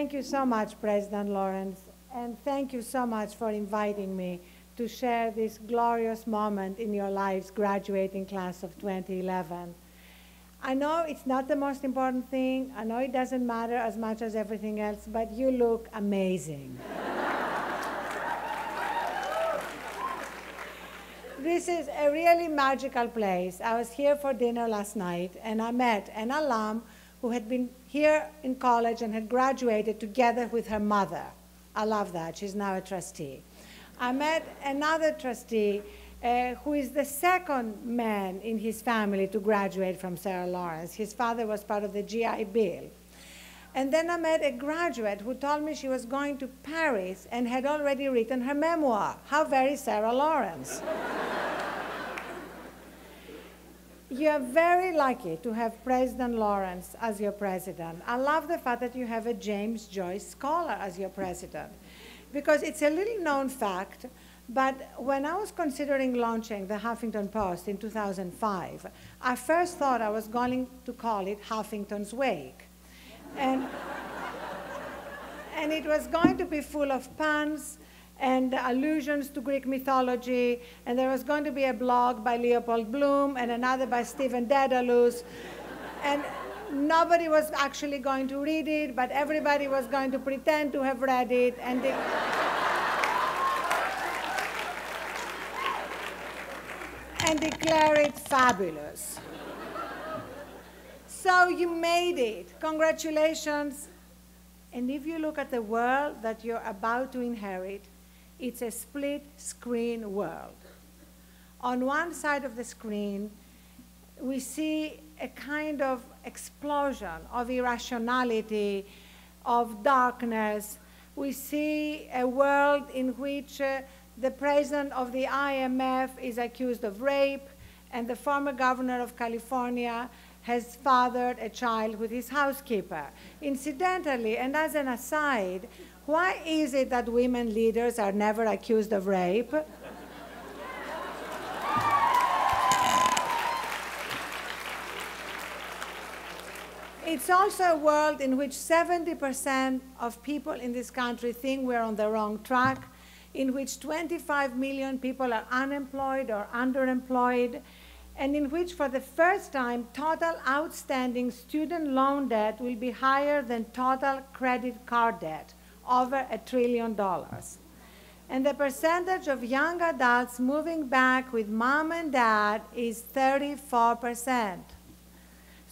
Thank you so much, President Lawrence, and thank you so much for inviting me to share this glorious moment in your lives, graduating class of 2011. I know it's not the most important thing. I know it doesn't matter as much as everything else, but you look amazing. This is a really magical place. I was here for dinner last night, and I met an alum who had been here in college and had graduated together with her mother. I love that. She's now a trustee. I met another trustee who is the second man in his family to graduate from Sarah Lawrence. His father was part of the GI Bill. And then I met a graduate who told me she was going to Paris and had already written her memoir. How very Sarah Lawrence. You are very lucky to have President Lawrence as your president. I love the fact that you have a James Joyce scholar as your president, because it's a little known fact, but when I was considering launching the Huffington Post in 2005, I first thought I was going to call it Huffington's Wake. And it was going to be full of puns and allusions to Greek mythology, and there was going to be a blog by Leopold Bloom and another by Stephen Dedalus, and nobody was actually going to read it, but everybody was going to pretend to have read it, and declare it fabulous. So you made it. Congratulations. And if you look at the world that you're about to inherit, it's a split-screen world. On one side of the screen, we see a kind of explosion of irrationality, of darkness. We see a world in which the president of the IMF is accused of rape, and the former governor of California has fathered a child with his housekeeper. Incidentally, and as an aside, why is it that women leaders are never accused of rape? It's also a world in which 70% of people in this country think we're on the wrong track, in which 25 million people are unemployed or underemployed, and in which, for the first time, total outstanding student loan debt will be higher than total credit card debt, over $1 trillion. And the percentage of young adults moving back with mom and dad is 34%.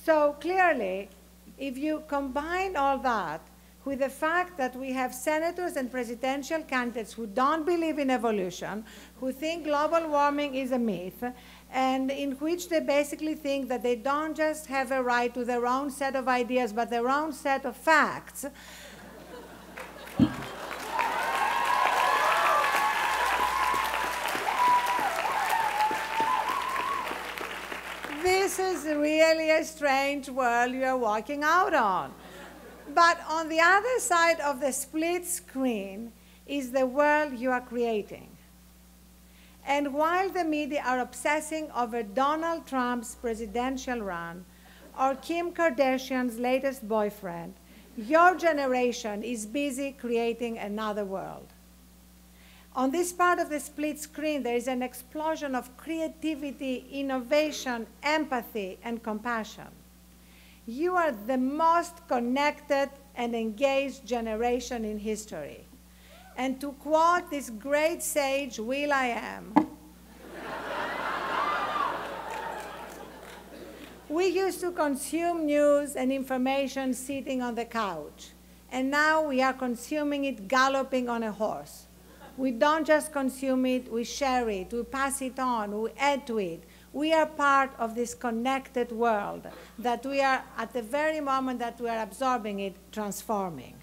So clearly, if you combine all that with the fact that we have senators and presidential candidates who don't believe in evolution, who think global warming is a myth, and in which they basically think that they don't just have a right to their own set of ideas, but their own set of facts. This is really a strange world you are walking out on. But on the other side of the split screen is the world you are creating. And while the media are obsessing over Donald Trump's presidential run or Kim Kardashian's latest boyfriend, your generation is busy creating another world. On this part of the split screen, there is an explosion of creativity, innovation, empathy, and compassion. You are the most connected and engaged generation in history. And to quote this great sage, Will.i.am, we used to consume news and information sitting on the couch, and now we are consuming it galloping on a horse. We don't just consume it, we share it, we pass it on, we add to it. We are part of this connected world that we are, at the very moment that we are absorbing it, transforming.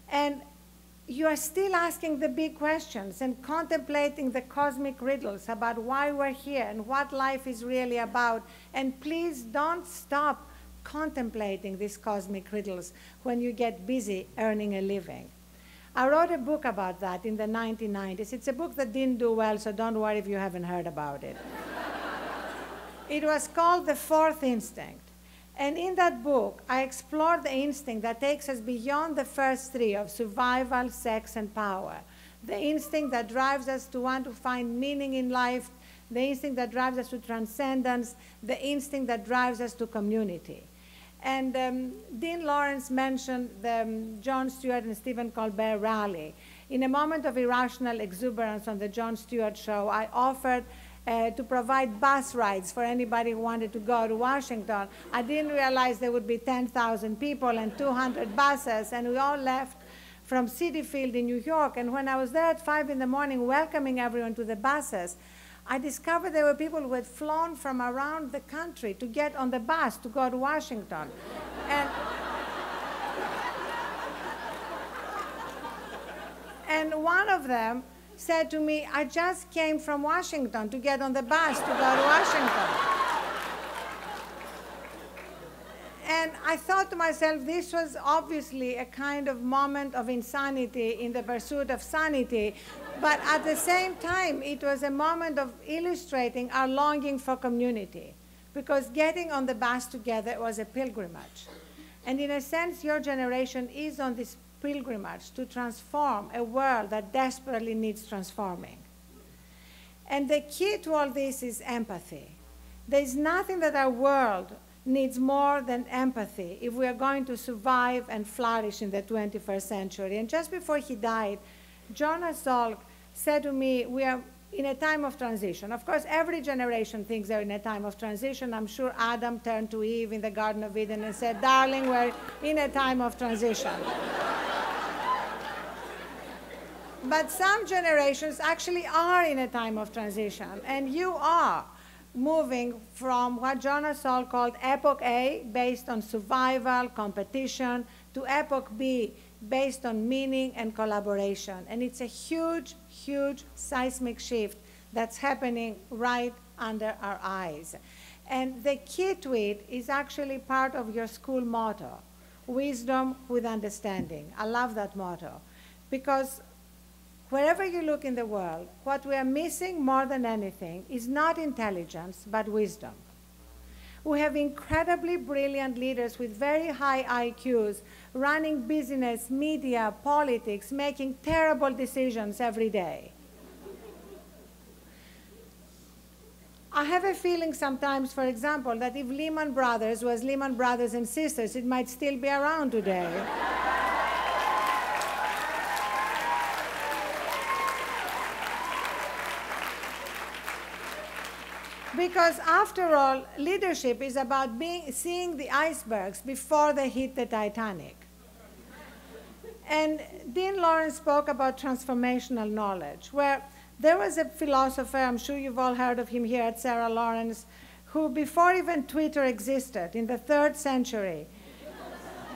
And you are still asking the big questions and contemplating the cosmic riddles about why we're here and what life is really about. And please don't stop contemplating these cosmic riddles when you get busy earning a living. I wrote a book about that in the 1990s. It's a book that didn't do well, so don't worry if you haven't heard about it. It was called The Fourth Instinct. And in that book, I explore the instinct that takes us beyond the first three of survival, sex, and power. The instinct that drives us to want to find meaning in life, the instinct that drives us to transcendence, the instinct that drives us to community. And Dean Lawrence mentioned the Jon Stewart and Stephen Colbert rally. In a moment of irrational exuberance on the Jon Stewart show, I offered to provide bus rides for anybody who wanted to go to Washington. I didn't realize there would be 10,000 people and 200 buses, and we all left from Citi Field in New York. And when I was there at 5 in the morning welcoming everyone to the buses, I discovered there were people who had flown from around the country to get on the bus to go to Washington. And one of them said to me, I just came from Washington to get on the bus to go to Washington. And I thought to myself, this was obviously a kind of moment of insanity in the pursuit of sanity, but at the same time, it was a moment of illustrating our longing for community, because getting on the bus together was a pilgrimage. And in a sense, your generation is on this pilgrimage to transform a world that desperately needs transforming. And the key to all this is empathy. There's nothing that our world needs more than empathy if we are going to survive and flourish in the 21st century. And just before he died, Jonas Salk said to me, we are in a time of transition. Of course, every generation thinks they're in a time of transition. I'm sure Adam turned to Eve in the Garden of Eden and said, darling, we're in a time of transition. But some generations actually are in a time of transition, and you are moving from what Jonas Salk called Epoch A, based on survival, competition, to Epoch B, based on meaning and collaboration. And it's a huge, huge seismic shift that's happening right under our eyes. And the key to it is actually part of your school motto, wisdom with understanding. I love that motto, because wherever you look in the world, what we are missing more than anything is not intelligence, but wisdom. We have incredibly brilliant leaders with very high IQs running business, media, politics, making terrible decisions every day. I have a feeling sometimes, for example, that if Lehman Brothers was Lehman Brothers and Sisters, it might still be around today. Because after all, leadership is about seeing the icebergs before they hit the Titanic. And Dean Lawrence spoke about transformational knowledge, where there was a philosopher, I'm sure you've all heard of him here at Sarah Lawrence, who before even Twitter existed, in the 3rd century,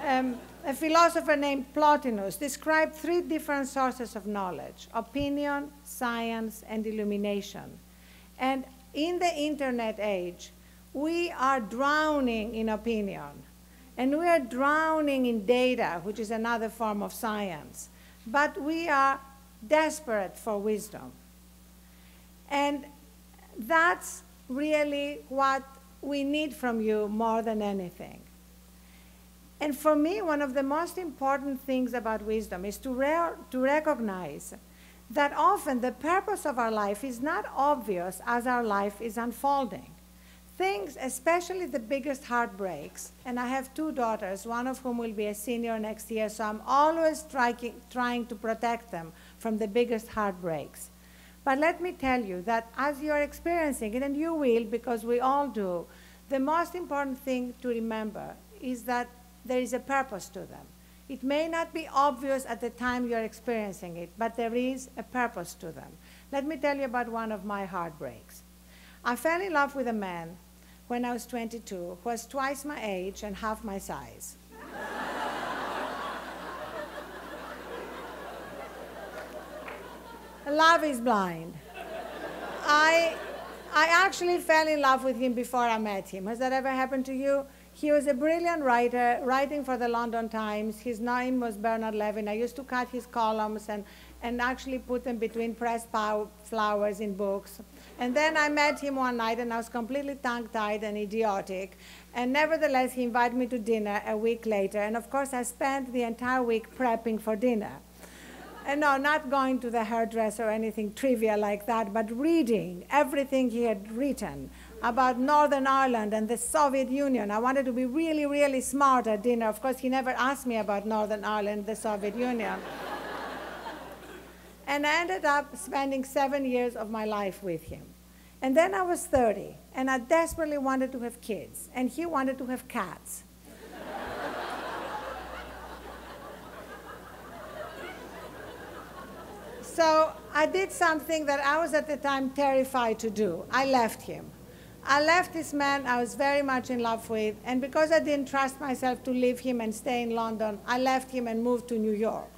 a philosopher named Plotinus described 3 different sources of knowledge: opinion, science, and illumination. And in the internet age, we are drowning in opinion, and we are drowning in data, which is another form of science, but we are desperate for wisdom. And that's really what we need from you more than anything. And for me, one of the most important things about wisdom is to recognize that often the purpose of our life is not obvious as our life is unfolding. Things, especially the biggest heartbreaks, and I have 2 daughters, one of whom will be a senior next year, so I'm always trying to protect them from the biggest heartbreaks. But let me tell you that as you're experiencing it, and you will because we all do, the most important thing to remember is that there is a purpose to them. It may not be obvious at the time you're experiencing it, but there is a purpose to them. Let me tell you about one of my heartbreaks. I fell in love with a man when I was 22 who was twice my age and half my size. Love is blind. I actually fell in love with him before I met him. Has that ever happened to you? He was a brilliant writer, writing for the London Times. His name was Bernard Levin. I used to cut his columns and actually put them between pressed flowers in books. And then I met him one night, and I was completely tongue-tied and idiotic. And nevertheless, he invited me to dinner a week later. And of course, I spent the entire week prepping for dinner. And no, not going to the hairdresser or anything trivial like that, but reading everything he had written about Northern Ireland and the Soviet Union. I wanted to be really, really smart at dinner. Of course, he never asked me about Northern Ireland, the Soviet Union. And I ended up spending 7 years of my life with him. And then I was 30, and I desperately wanted to have kids, and he wanted to have cats. So I did something that I was at the time terrified to do. I left him. I left this man I was very much in love with, and because I didn't trust myself to leave him and stay in London, I left him and moved to New York.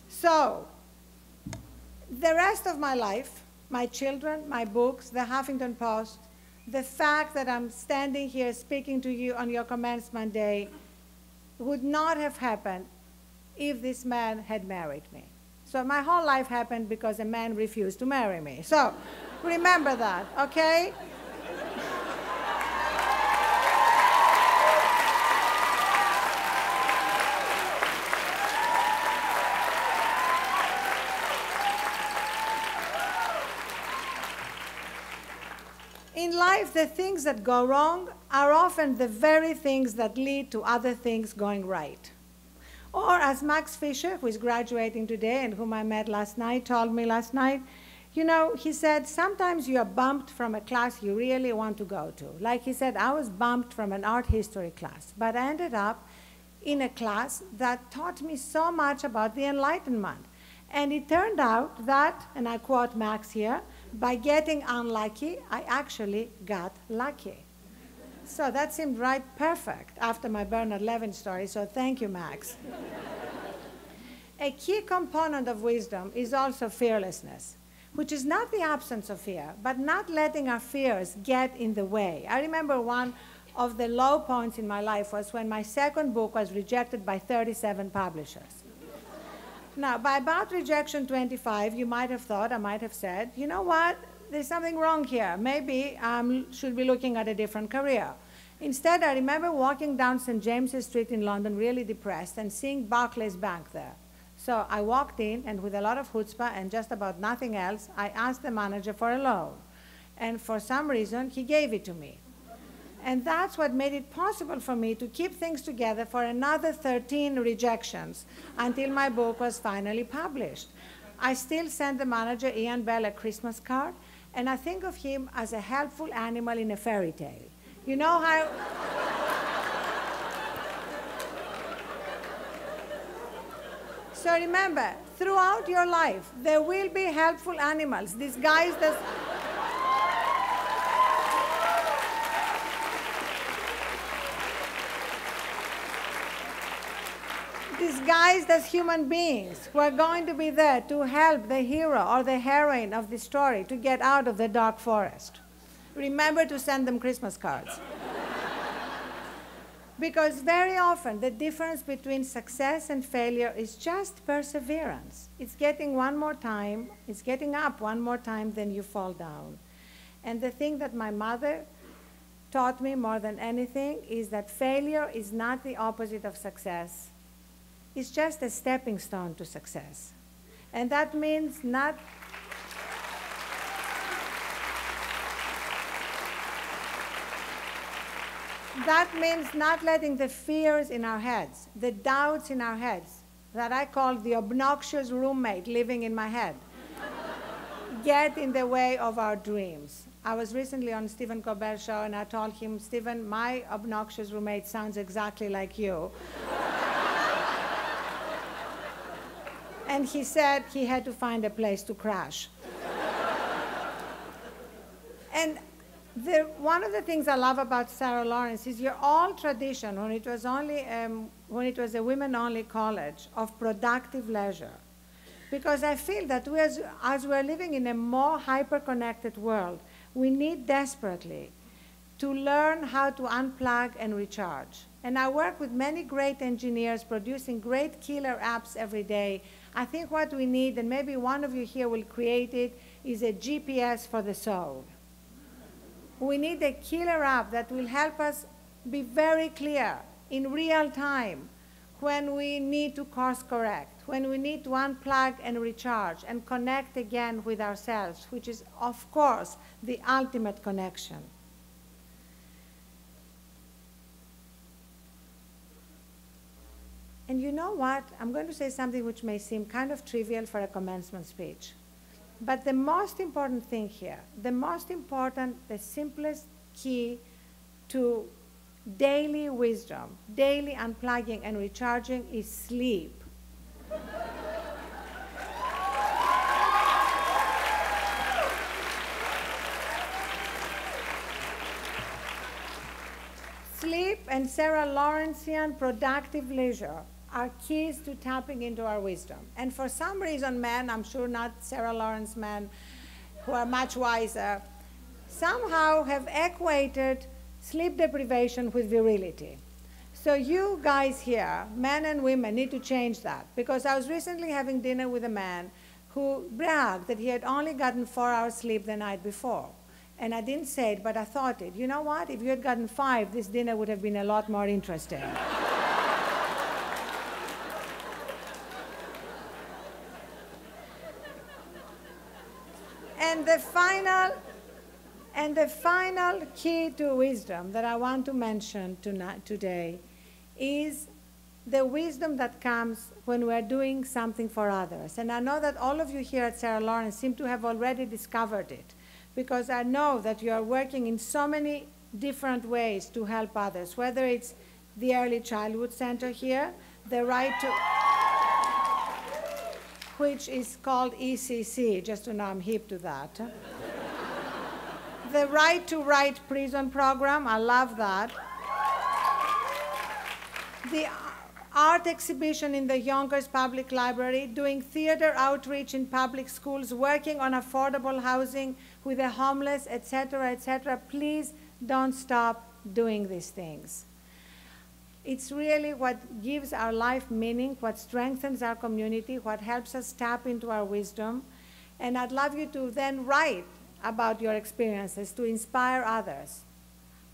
So the rest of my life, my children, my books, the Huffington Post, the fact that I'm standing here speaking to you on your commencement day would not have happened if this man had married me. So my whole life happened because a man refused to marry me. So remember that, okay? In life, the things that go wrong are often the very things that lead to other things going right. Or as Max Fisher, who is graduating today and whom I met last night, told me last night, you know, he said, sometimes you are bumped from a class you really want to go to. Like he said, I was bumped from an art history class, but I ended up in a class that taught me so much about the Enlightenment. And it turned out that, and I quote Max here, by getting unlucky, I actually got lucky. So that seemed right perfect after my Bernard Levin story, so thank you, Max. A key component of wisdom is also fearlessness, which is not the absence of fear, but not letting our fears get in the way. I remember one of the low points in my life was when my second book was rejected by 37 publishers. Now, by about rejection 25, you might have thought, I might have said, you know what, there's something wrong here. Maybe I should be looking at a different career. Instead, I remember walking down St. James's Street in London really depressed and seeing Barclays Bank there. So I walked in, and with a lot of chutzpah and just about nothing else, I asked the manager for a loan. And for some reason, he gave it to me. And that's what made it possible for me to keep things together for another 13 rejections until my book was finally published. I still send the manager, Ian Bell, a Christmas card, and I think of him as a helpful animal in a fairy tale. You know how... So remember, throughout your life, there will be helpful animals disguised as... disguised as human beings who are going to be there to help the hero or the heroine of the story to get out of the dark forest. Remember to send them Christmas cards. Because very often the difference between success and failure is just perseverance. It's getting one more time, it's getting up one more time, then you fall down. And the thing that my mother taught me more than anything is that failure is not the opposite of success. It's just a stepping stone to success. And that means not... That means not letting the fears in our heads, the doubts in our heads, that I call the obnoxious roommate living in my head, get in the way of our dreams. I was recently on Stephen Colbert's show, and I told him, Stephen, my obnoxious roommate sounds exactly like you. And he said he had to find a place to crash. And one of the things I love about Sarah Lawrence is your old tradition, when it was a women-only college, of productive leisure. Because I feel that as we're living in a more hyper-connected world, we need desperately to learn how to unplug and recharge. And I work with many great engineers producing great killer apps every day. I think what we need, and maybe one of you here will create it, is a GPS for the soul. We need a killer app that will help us be very clear in real time when we need to course correct, when we need to unplug and recharge and connect again with ourselves, which is, of course, the ultimate connection. And you know what? I'm going to say something which may seem kind of trivial for a commencement speech. But the most important thing here, the most important, the simplest key to daily wisdom, daily unplugging and recharging is sleep. Sleep and Sarah Lawrencean productive leisure are keys to tapping into our wisdom. And for some reason, men, I'm sure not Sarah Lawrence men, who are much wiser, somehow have equated sleep deprivation with virility. So you guys here, men and women, need to change that. Because I was recently having dinner with a man who bragged that he had only gotten 4 hours sleep the night before. And I didn't say it, but I thought it. You know what? If you had gotten 5, this dinner would have been a lot more interesting. And the final key to wisdom that I want to mention today is the wisdom that comes when we're doing something for others. And I know that all of you here at Sarah Lawrence seem to have already discovered it, because I know that you are working in so many different ways to help others, whether it's the Early Childhood Center here, the right to, which is called ECC, just to know I'm hip to that. The Right to Write prison program, I love that. The art exhibition in the Yonkers Public Library, doing theater outreach in public schools, working on affordable housing with the homeless, etc., etc. Please don't stop doing these things. It's really what gives our life meaning, what strengthens our community, what helps us tap into our wisdom. And I'd love you to then write about your experiences to inspire others.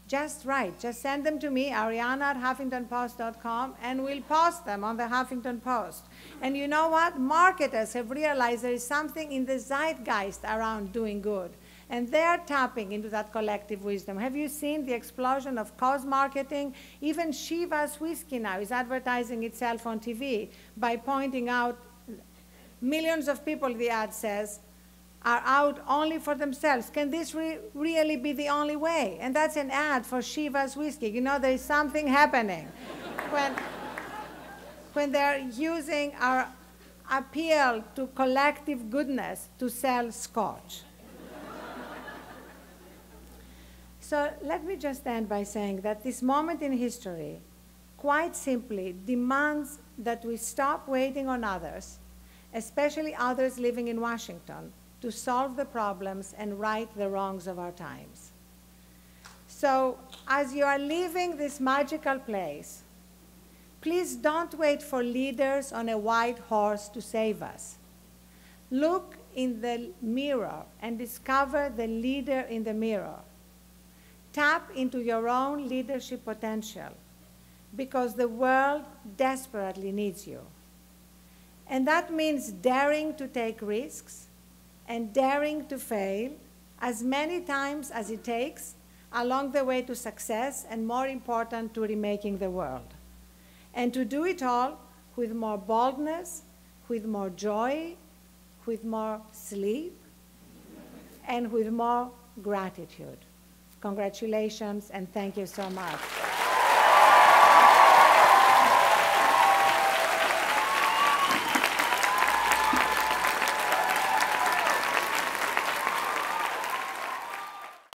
Just write. Just send them to me, Arianna@HuffingtonPost.com, and we'll post them on the Huffington Post. And you know what? Marketers have realized there is something in the zeitgeist around doing good, and they're tapping into that collective wisdom. Have you seen the explosion of cause marketing? Even Shiva's whiskey now is advertising itself on TV by pointing out millions of people, the ad says, are out only for themselves. Can this really be the only way? And that's an ad for Shiva's whiskey. You know, there is something happening when they're using our appeal to collective goodness to sell scotch. So let me just end by saying that this moment in history quite simply demands that we stop waiting on others, especially others living in Washington, to solve the problems and right the wrongs of our times. So as you are leaving this magical place, please don't wait for leaders on a white horse to save us. Look in the mirror and discover the leader in the mirror. Tap into your own leadership potential, because the world desperately needs you. And that means daring to take risks and daring to fail as many times as it takes along the way to success, and more important, to remaking the world. And to do it all with more boldness, with more joy, with more sleep, and with more gratitude. Congratulations, and thank you so much.